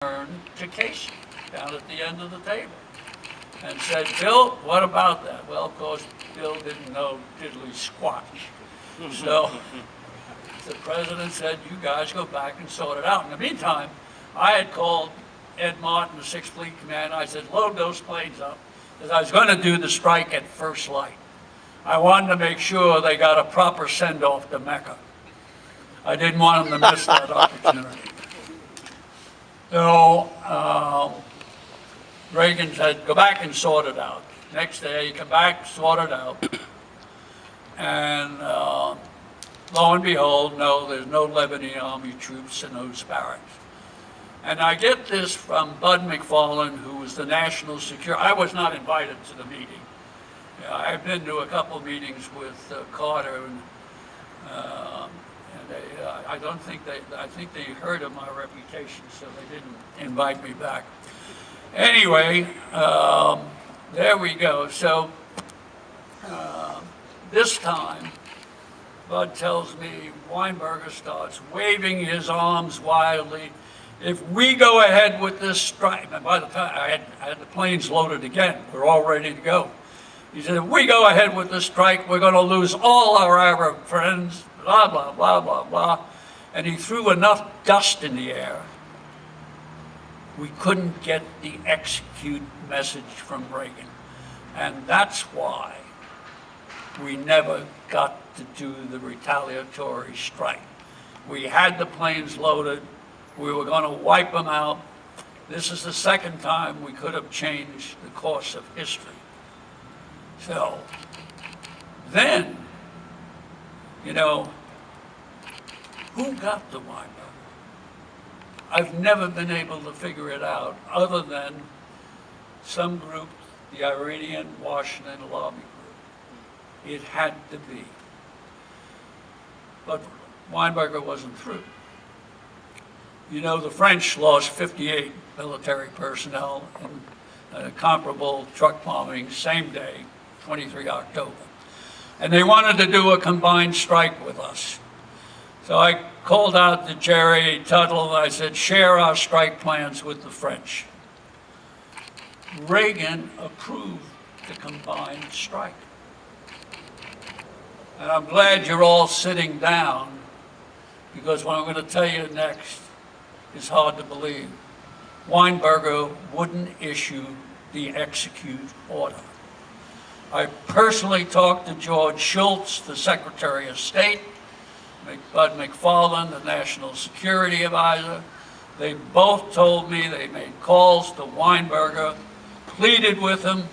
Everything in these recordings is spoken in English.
turned to Casey down at the end of the table and said, Bill, what about that? Well, of course, Bill didn't know diddly squat. So the president said, you guys go back and sort it out. In the meantime, I had called Ed Martin, the 6th Fleet Commander. I said, load those planes up, because I was going to do the strike at first light. I wanted to make sure they got a proper send-off to Mecca. I didn't want them to miss that opportunity. So Reagan said, go back and sort it out. Next day, he come back, sort it out. And lo and behold, no, there's no Lebanese Army troops in those barracks. And I get this from Bud McFarlane, who was the national security. I was not invited to the meeting. I've been to a couple of meetings with Carter, and I don't think I think they heard of my reputation, so they didn't invite me back. Anyway, there we go. So this time, Bud tells me Weinberger starts waving his arms wildly. If we go ahead with this strike, and by the time I had the planes loaded again, we're all ready to go. He said, if we go ahead with this strike, we're going to lose all our Arab friends, blah, blah, blah, blah, blah. And he threw enough dust in the air. We couldn't get the execute message from Reagan. And that's why we never got to do the retaliatory strike. We had the planes loaded. We were going to wipe them out. This is the second time we could have changed the course of history. So then, you know, who got the Weinberger? I've never been able to figure it out other than some group, the Iranian Washington lobby group. It had to be. But Weinberger wasn't through. You know, the French lost 58 military personnel in comparable truck bombing, same day, 23 October. And they wanted to do a combined strike with us. So I called out to Jerry Tuttle and I said, share our strike plans with the French. Reagan approved the combined strike. And I'm glad you're all sitting down, because what I'm going to tell you next is hard to believe. Weinberger wouldn't issue the execute order. I personally talked to George Shultz, the Secretary of State, Bud McFarlane, the National Security Advisor. They both told me they made calls to Weinberger, pleaded with him,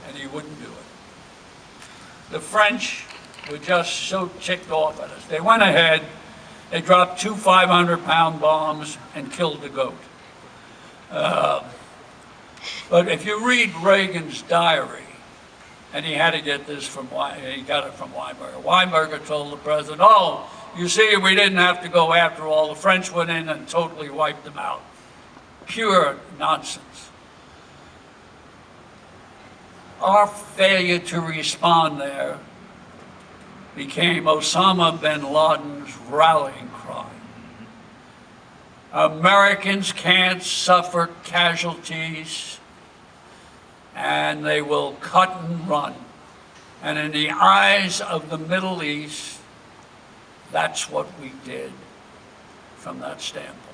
and he wouldn't do it. The French were just so ticked off at us. They went ahead, they dropped 2 500-pound bombs and killed the goat. But if you read Reagan's diary, and he had to get this from, he got it from Weinberger. Weinberger told the president, oh, you see, we didn't have to go after all. The French went in and totally wiped them out. Pure nonsense. Our failure to respond there became Osama bin Laden's rallying cry. Americans can't suffer casualties, and they will cut and run. And in the eyes of the Middle East, that's what we did from that standpoint.